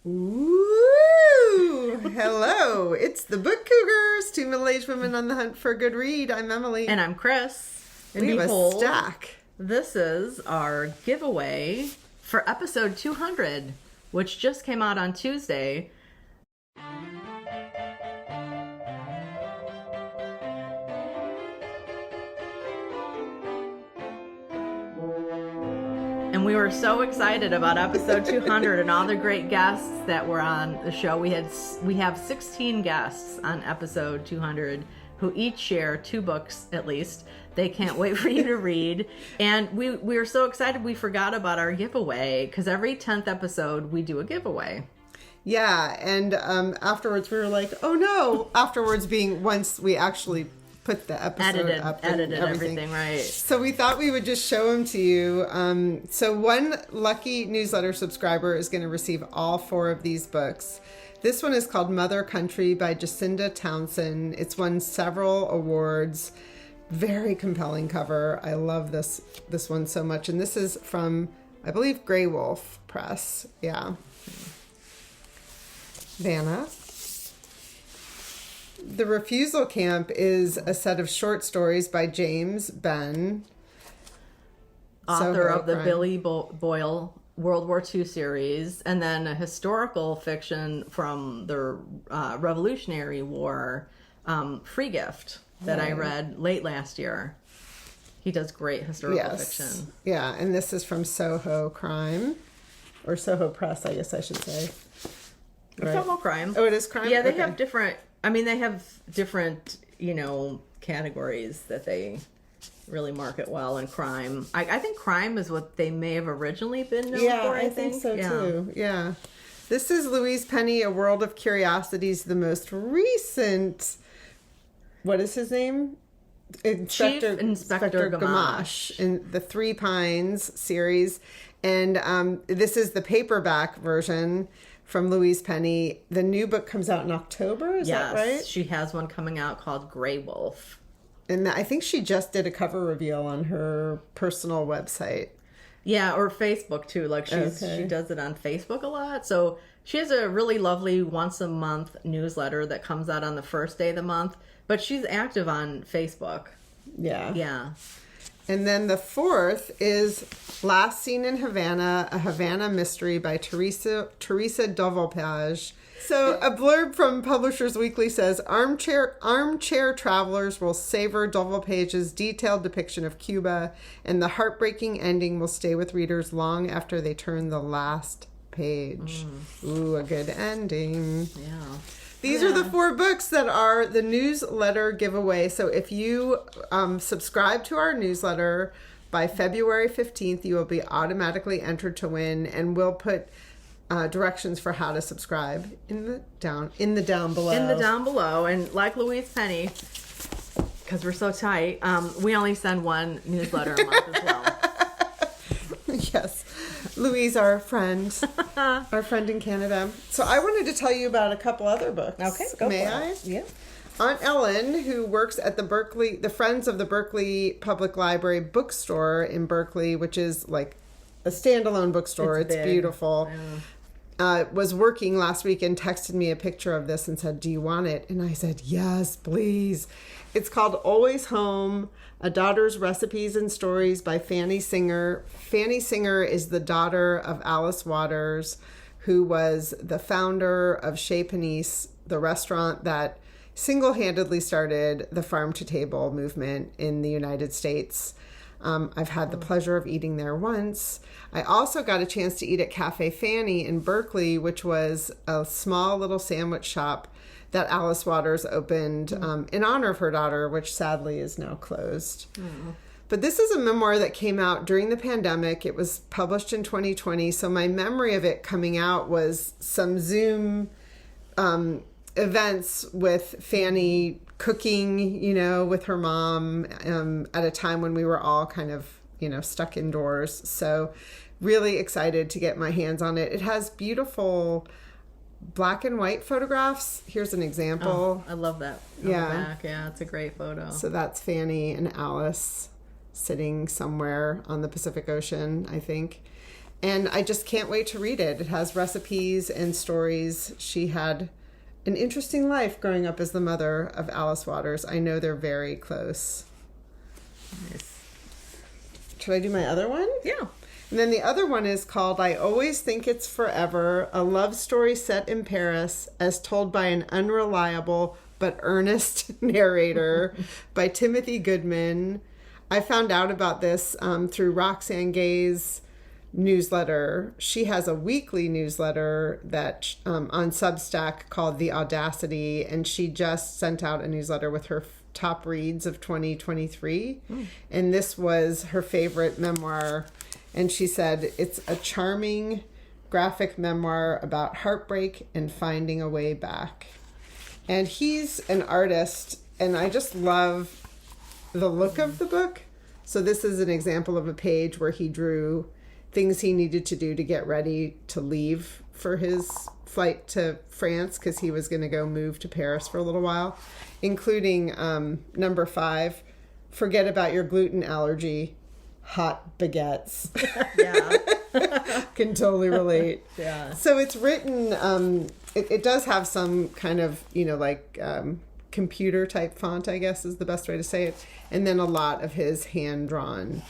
Ooh, hello. It's the Book Cougars, two middle-aged women on the hunt for a good read. I'm Emily. And I'm Chris. And we have behold, a stack. This is our giveaway for episode 200, which just came out on Tuesday. And we were so excited about episode 200 and all the great guests that were on the show. We have 16 guests on episode 200 who each share 2 books at least. They can't wait for you to read. And we were so excited we forgot about our giveaway because every 10th episode we do a giveaway. Yeah, and afterwards we were like, oh no. Afterwards being once we actually put the episode up and edited everything right. So we thought we would just show them to you. So one lucky newsletter subscriber is going to receive all 4 of these books. This one is called Mother Country by Jacinda Townsend. It's won several awards. Very compelling cover. I love this one so much. And this is from, I believe, Grey Wolf Press. Yeah. Havana. The Refusal Camp is a set of short stories by James Ben, author of the Billy Boyle World War II series, and then a historical fiction from the Revolutionary War, Free Gift, that I read late last year. He does great historical fiction. Yeah, and this is from Soho Crime, or Soho Press, I guess I should say. Right. Soho Crime. Oh, it is crime? Yeah, they have different, categories that they really market well in crime. I think crime is what they may have originally been known for, I think so too. Yeah. This is Louise Penny, A World of Curiosities, the most recent, what is his name? Inspector Gamache in the Three Pines series. And this is the paperback version from Louise Penny. The new book comes out in October, is that right? Yes, she has one coming out called Grey Wolf. And I think she just did a cover reveal on her personal website. Yeah, or Facebook too. Like she does it on Facebook a lot. So she has a really lovely once a month newsletter that comes out on the first day of the month. But she's active on Facebook. Yeah. Yeah. And then the 4th is Last Seen in Havana, a Havana mystery by Teresa Dovalpage. So a blurb from Publishers Weekly says, armchair travelers will savor Dovalpage's detailed depiction of Cuba, and the heartbreaking ending will stay with readers long after they turn the last page. Ooh, a good ending. Yeah. These are the 4 books that are the newsletter giveaway. So if you subscribe to our newsletter by February 15th, you will be automatically entered to win, and we'll put directions for how to subscribe in the down below. In the down below. And like Louise Penny, because we're so tight, we only send one newsletter a month as well. Yes. Louise, our friend in Canada. So I wanted to tell you about a couple other books. Okay, go May for I? it. Yeah. Aunt Ellen, who works at the Friends of the Berkeley Public Library bookstore in Berkeley, which is like a standalone bookstore. It's beautiful. Yeah. Was working last week and texted me a picture of this and said, "Do you want it?" And I said, "Yes, please." It's called Always Home, A Daughter's Recipes and Stories by Fanny Singer. Fanny Singer is the daughter of Alice Waters, who was the founder of Chez Panisse, the restaurant that single-handedly started the farm-to-table movement in the United States. I've had the pleasure of eating there once. I also got a chance to eat at Cafe Fanny in Berkeley, which was a small little sandwich shop that Alice Waters opened in honor of her daughter, which sadly is now closed. But this is a memoir that came out during the pandemic. It was published in 2020, so my memory of it coming out was some Zoom events with Fanny cooking, with her mom at a time when we were all kind of, stuck indoors. So really excited to get my hands on it. It has beautiful black and white photographs. Here's an example. Oh, I love that. Back. Yeah, it's a great photo. So that's Fanny and Alice sitting somewhere on the Pacific Ocean, I think. And I just can't wait to read it. It has recipes and stories. She had an interesting life growing up as the mother of Alice Waters. I know they're very close. Nice. Should I do my other one? Yeah. And then the other one is called I Always Think It's Forever, a love story set in Paris as told by an unreliable but earnest narrator by Timothy Goodman. I found out about this through Roxane Gay's newsletter. She has a weekly newsletter that on Substack called The Audacity, and she just sent out a newsletter with her top reads of 2023. And this was her favorite memoir. And she said it's a charming graphic memoir about heartbreak and finding a way back. And he's an artist, and I just love the look of the book. So this is an example of a page where he drew things he needed to do to get ready to leave for his flight to France, because he was going to go move to Paris for a little while, including number 5, forget about your gluten allergy, hot baguettes. Yeah. Can totally relate. Yeah. So it's written, it does have some kind of, computer type font, I guess is the best way to say it. And then a lot of his hand-drawn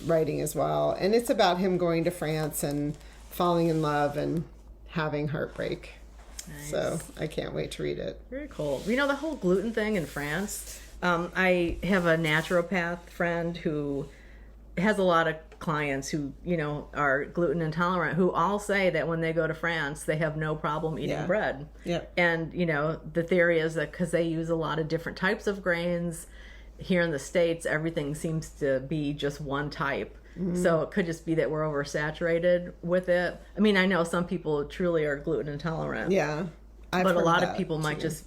writing as well. And it's about him going to France and falling in love and having heartbreak. Nice. So I can't wait to read it. Very cool. You know, the whole gluten thing in France, I have a naturopath friend who has a lot of clients who, are gluten intolerant, who all say that when they go to France, they have no problem eating bread. Yep. And, the theory is that because they use a lot of different types of grains, here in the States, everything seems to be just one type. Mm-hmm. So it could just be that we're oversaturated with it. I mean, I know some people truly are gluten intolerant. Yeah. But a lot of people might just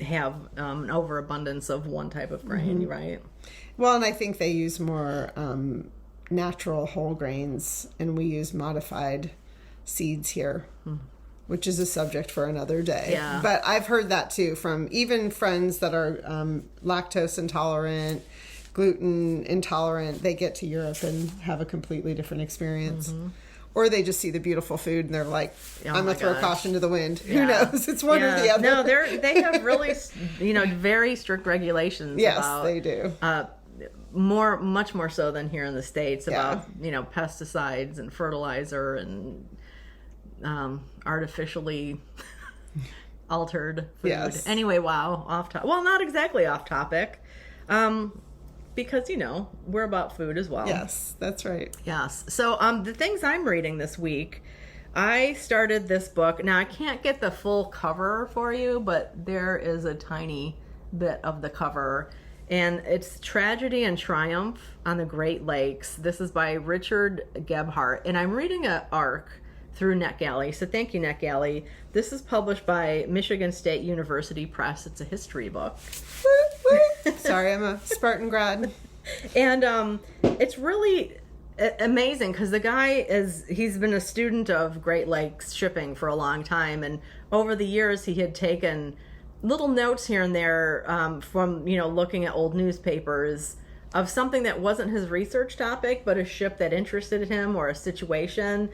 have an overabundance of one type of grain, mm-hmm. right? Well, and I think they use more natural whole grains, and we use modified seeds here, which is a subject for another day. Yeah. But I've heard that too from even friends that are lactose intolerant, gluten intolerant. They get to Europe and have a completely different experience. Mm-hmm. Or they just see the beautiful food and they're like, I'm going to throw caution to the wind. Yeah. Who knows? It's one or the other. No, they have really, very strict regulations. Yes, about, they do. Much more so than here in the States about, pesticides and fertilizer and artificially altered food. Yes. Anyway, wow, well, not exactly off topic. Because, we're about food as well. Yes, that's right. Yes. So the things I'm reading this week, I started this book. Now, I can't get the full cover for you, but there is a tiny bit of the cover. And it's Tragedy and Triumph on the Great Lakes. This is by Richard Gebhardt. And I'm reading an ARC through NetGalley. So thank you, NetGalley. This is published by Michigan State University Press. It's a history book. Sorry, I'm a Spartan grad. And it's really amazing because the guy he's been a student of Great Lakes shipping for a long time. And over the years, he had taken little notes here and there from, looking at old newspapers of something that wasn't his research topic, but a ship that interested him or a situation.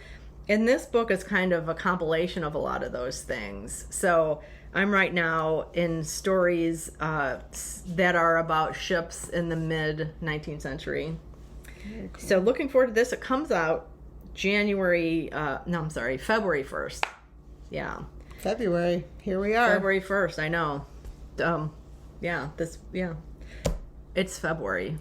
And this book is kind of a compilation of a lot of those things. So I'm right now in stories that are about ships in the mid-19th century. Cool. So looking forward to this. It comes out February 1st. Yeah. February. Here we are. February 1st, I know. It's February.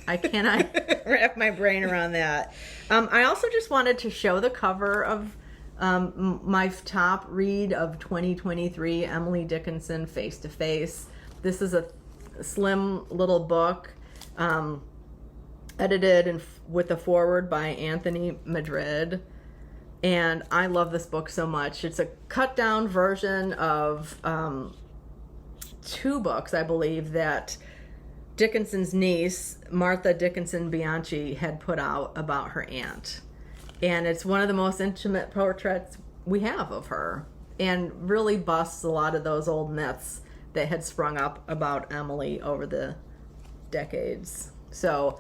I cannot wrap my brain around that. I also just wanted to show the cover of my top read of 2023, Emily Dickinson, Face to Face. This is a slim little book, edited with a foreword by Anthony Madrid. And I love this book so much. It's a cut down version of 2 books, I believe, that Dickinson's niece, Martha Dickinson Bianchi, had put out about her aunt. And it's one of the most intimate portraits we have of her, and really busts a lot of those old myths that had sprung up about Emily over the decades. So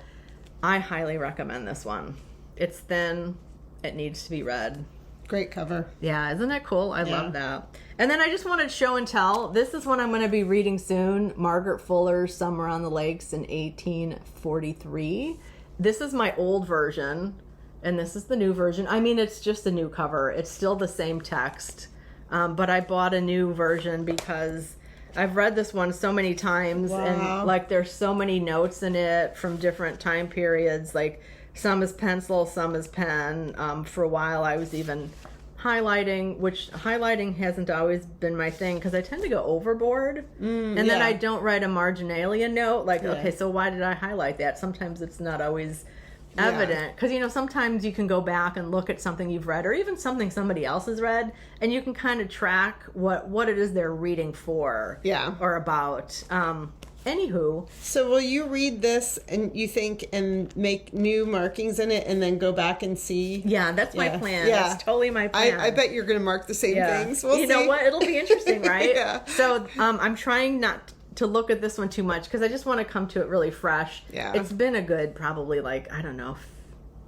I highly recommend this one. It's thin, it needs to be read. Great cover. Yeah, isn't that cool? I love that. And then I just wanted show and tell. This is one I'm going to be reading soon. Margaret Fuller's Somewhere on the Lakes in 1843. This is my old version, and this is the new version. I mean, it's just a new cover. It's still the same text, but I bought a new version because I've read this one so many times, and like there's so many notes in it from different time periods. Like some is pencil, some is pen. For a while, I was even highlighting, which highlighting hasn't always been my thing because I tend to go overboard, and then I don't write a marginalia note. Like, okay, so why did I highlight that? Sometimes it's not always evident because sometimes you can go back and look at something you've read or even something somebody else has read, and you can kind of track what it is they're reading for or about. Anywho, so will you read this and you think and make new markings in it and then go back and see? Yeah, that's my plan. Yeah. That's totally my plan. I bet you're going to mark the same things. We'll see. Know what? It'll be interesting, right? So I'm trying not to look at this one too much because I just want to come to it really fresh. Yeah. It's been a good probably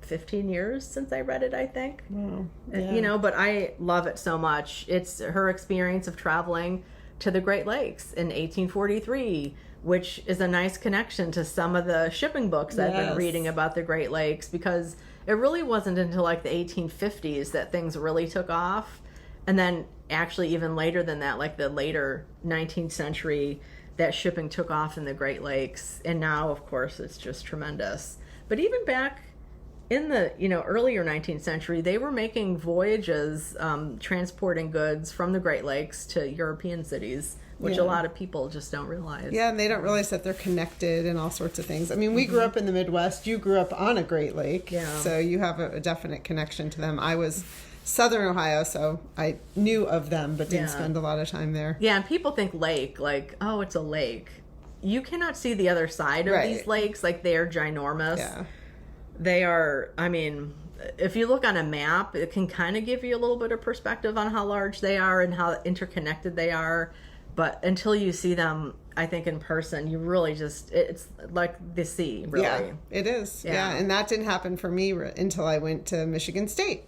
15 years since I read it, I think. Wow. Yeah. But I love it so much. It's her experience of traveling to the Great Lakes in 1843, which is a nice connection to some of the shipping books I've been reading about the Great Lakes, because it really wasn't until like the 1850s that things really took off. And then actually even later than that, like the later 19th century, that shipping took off in the Great Lakes. And now, of course, it's just tremendous. But even back in the earlier 19th century, they were making voyages transporting goods from the Great Lakes to European cities, which a lot of people just don't realize. Yeah, and they don't realize that they're connected and all sorts of things. I mean, we grew up in the Midwest. You grew up on a Great Lake, so you have a definite connection to them. I was Southern Ohio, so I knew of them, but didn't spend a lot of time there. Yeah, and people think lake, like, oh, it's a lake. You cannot see the other side of these lakes. Like, they are ginormous. Yeah. They are, I mean, if you look on a map, it can kind of give you a little bit of perspective on how large they are and how interconnected they are. But until you see them, I think in person, you really it's like the sea, really. Yeah, it is. Yeah. And that didn't happen for me until I went to Michigan State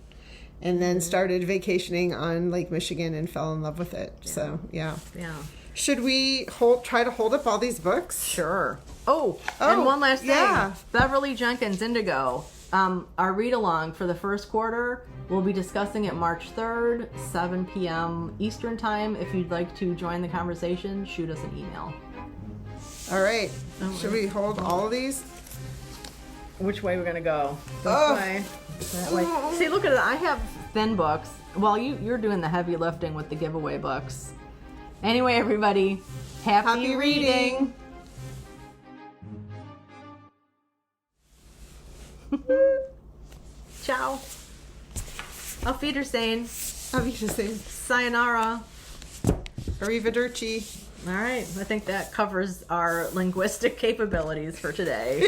and then started vacationing on Lake Michigan and fell in love with it. Yeah. So, yeah. Should we try to hold up all these books? Sure. Oh, and one last thing. Yeah. Beverly Jenkins Indigo. Our read-along for the first quarter, we'll be discussing it March 3rd, 7 p.m. Eastern Time. If you'd like to join the conversation, shoot us an email. All right. Should we hold all of these? Which way we're going to go? This way. That way. See, look at it. I have thin books. Well, you're doing the heavy lifting with the giveaway books. Anyway, everybody, happy reading. Ciao. Auf Wiedersehen. Auf Wiedersehen. Sayonara. Arrivederci. All right. I think that covers our linguistic capabilities for today.